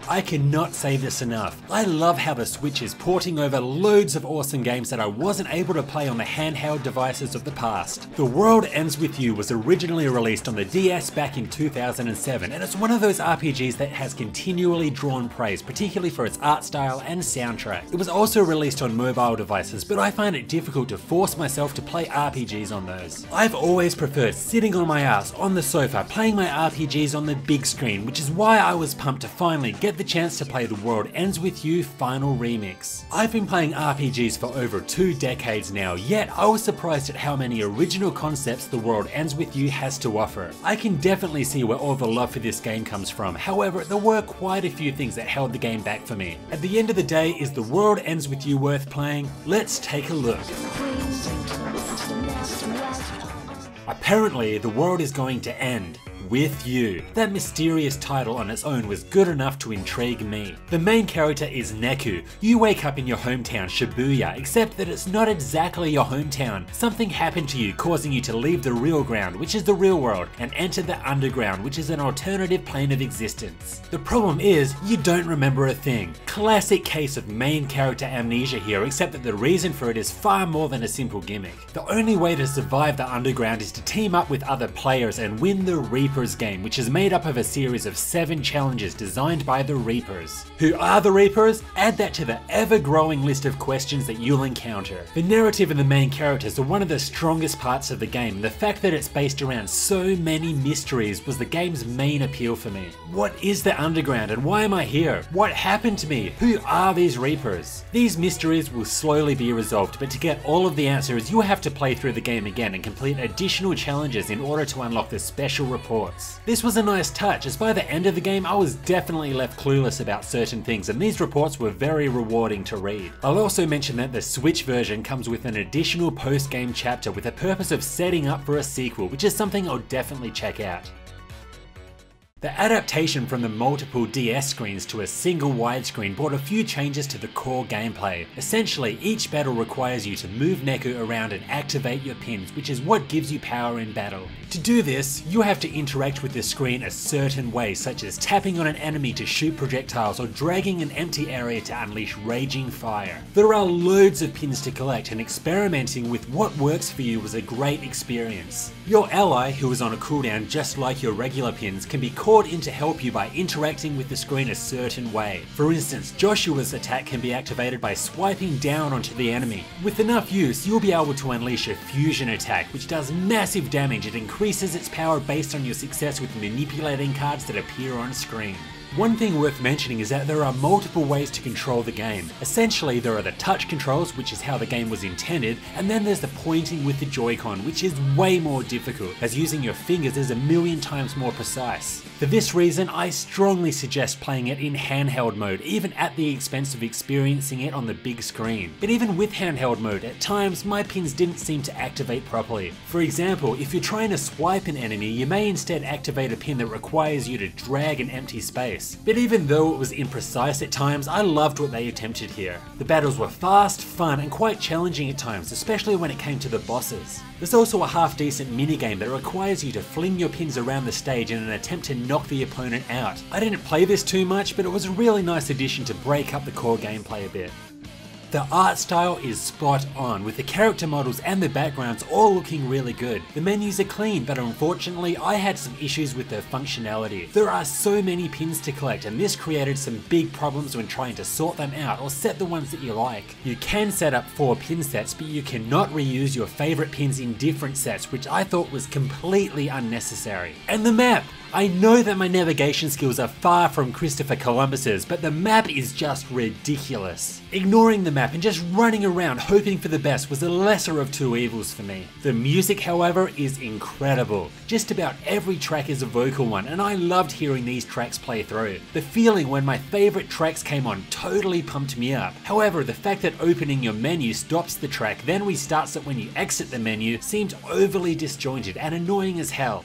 I cannot say this enough. I love how the Switch is porting over loads of awesome games that I wasn't able to play on the handheld devices of the past. The World Ends With You was originally released on the DS back in 2007, and it's one of those RPGs that has continually drawn praise, particularly for its art style and soundtrack. It was also released on mobile devices, but I find it difficult to force myself to play RPGs on those. I've always preferred sitting on my ass on the sofa playing my RPGs on the big screen, which is why I was pumped to finally get the chance to play The World Ends With You Final Remix. I've been playing RPGs for over 2 decades now, yet I was surprised at how many original concepts The World Ends With You has to offer. I can definitely see where all the love for this game comes from, however there were quite a few things that held the game back for me. At the end of the day, is The World Ends With You worth playing? Let's take a look. Apparently, the world is going to end with you. That mysterious title on its own was good enough to intrigue me. The main character is Neku. You wake up in your hometown, Shibuya, except that it's not exactly your hometown. Something happened to you, causing you to leave the real ground, which is the real world, and enter the underground, which is an alternative plane of existence. The problem is, you don't remember a thing. Classic case of main character amnesia here, except that the reason for it is far more than a simple gimmick. The only way to survive the underground is to team up with other players and win the Reaper's game, which is made up of a series of 7 challenges designed by the Reapers. Who are the Reapers? Add that to the ever-growing list of questions that you'll encounter. The narrative and the main characters are one of the strongest parts of the game, and the fact that it's based around so many mysteries was the game's main appeal for me. What is the underground and why am I here? What happened to me? Who are these Reapers? These mysteries will slowly be resolved, but to get all of the answers you have to play through the game again and complete additional challenges in order to unlock the special reports. This was a nice touch, as by the end of the game I was definitely left clueless about certain things, and these reports were very rewarding to read. I'll also mention that the Switch version comes with an additional post-game chapter with the purpose of setting up for a sequel, which is something I'll definitely check out. The adaptation from the multiple DS screens to a single widescreen brought a few changes to the core gameplay. Essentially, each battle requires you to move Neku around and activate your pins, which is what gives you power in battle. To do this, you have to interact with the screen a certain way, such as tapping on an enemy to shoot projectiles or dragging an empty area to unleash raging fire. There are loads of pins to collect, and experimenting with what works for you was a great experience. Your ally, who is on a cooldown just like your regular pins, can be called in to help you by interacting with the screen a certain way. For instance, Joshua's attack can be activated by swiping down onto the enemy. With enough use, you'll be able to unleash a fusion attack, which does massive damage. It increases its power based on your success with manipulating cards that appear on screen. One thing worth mentioning is that there are multiple ways to control the game. Essentially, there are the touch controls, which is how the game was intended, and then there's the pointing with the Joy-Con, which is way more difficult, as using your fingers is 1,000,000 times more precise. For this reason, I strongly suggest playing it in handheld mode, even at the expense of experiencing it on the big screen. But even with handheld mode, at times my pins didn't seem to activate properly. For example, if you're trying to swipe an enemy, you may instead activate a pin that requires you to drag an empty space. But even though it was imprecise at times, I loved what they attempted here. The battles were fast, fun, and quite challenging at times, especially when it came to the bosses. There's also a half-decent minigame that requires you to fling your pins around the stage in an attempt to knock the opponent out. I didn't play this too much, but it was a really nice addition to break up the core gameplay a bit. The art style is spot on, with the character models and the backgrounds all looking really good. The menus are clean, but unfortunately I had some issues with their functionality. There are so many pins to collect, and this created some big problems when trying to sort them out or set the ones that you like. You can set up 4 pin sets, but you cannot reuse your favourite pins in different sets, which I thought was completely unnecessary. And the map! I know that my navigation skills are far from Christopher Columbus's, but the map is just ridiculous. Ignoring the map and just running around hoping for the best was the lesser of two evils for me. The music, however, is incredible. Just about every track is a vocal one, and I loved hearing these tracks play through. The feeling when my favourite tracks came on totally pumped me up. However, the fact that opening your menu stops the track, then restarts it when you exit the menu, seemed overly disjointed and annoying as hell.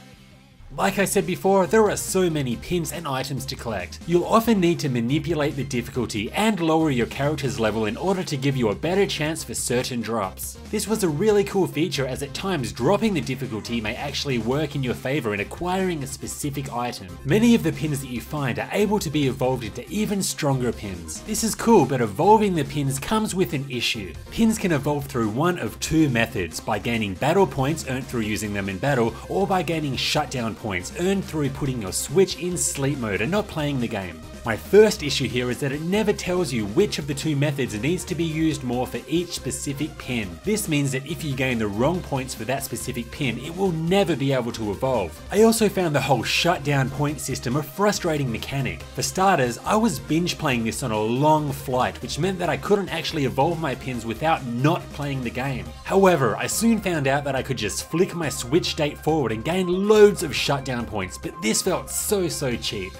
Like I said before, there are so many pins and items to collect. You'll often need to manipulate the difficulty and lower your character's level in order to give you a better chance for certain drops. This was a really cool feature, as at times dropping the difficulty may actually work in your favor in acquiring a specific item. Many of the pins that you find are able to be evolved into even stronger pins. This is cool, but evolving the pins comes with an issue. Pins can evolve through one of two methods: by gaining battle points earned through using them in battle, or by gaining shutdown points earned through putting your Switch in sleep mode and not playing the game. My first issue here is that it never tells you which of the two methods needs to be used more for each specific pin. This means that if you gain the wrong points for that specific pin, it will never be able to evolve. I also found the whole shutdown point system a frustrating mechanic. For starters, I was binge playing this on a long flight, which meant that I couldn't actually evolve my pins without not playing the game. However, I soon found out that I could just flick my Switch state forward and gain loads of shutdown points, but this felt so cheap.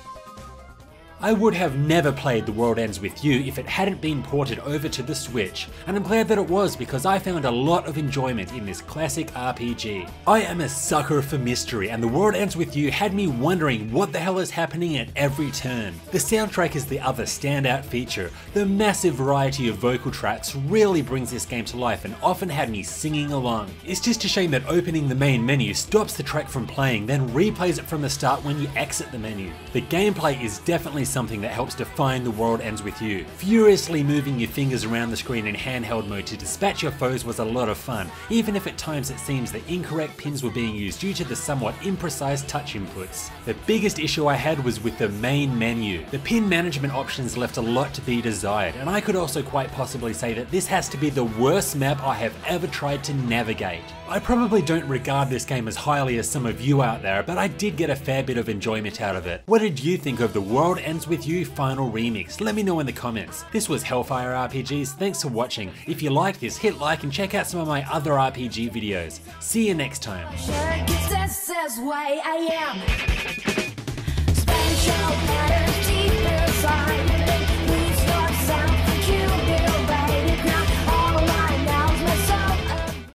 I would have never played The World Ends With You if it hadn't been ported over to the Switch, and I'm glad that it was, because I found a lot of enjoyment in this classic RPG. I am a sucker for mystery, and The World Ends With You had me wondering what the hell is happening at every turn. The soundtrack is the other standout feature. The massive variety of vocal tracks really brings this game to life and often had me singing along. It's just a shame that opening the main menu stops the track from playing, then replays it from the start when you exit the menu. The gameplay is definitely something that helps define The World Ends With You. Furiously moving your fingers around the screen in handheld mode to dispatch your foes was a lot of fun, even if at times it seems that incorrect pins were being used due to the somewhat imprecise touch inputs. The biggest issue I had was with the main menu. The pin management options left a lot to be desired, and I could also quite possibly say that this has to be the worst map I have ever tried to navigate. I probably don't regard this game as highly as some of you out there, but I did get a fair bit of enjoyment out of it. What did you think of The World Ends With You Final Remix? Let me know in the comments. This was Hellfire RPGs, thanks for watching. If you liked this, hit like and check out some of my other RPG videos. See you next time.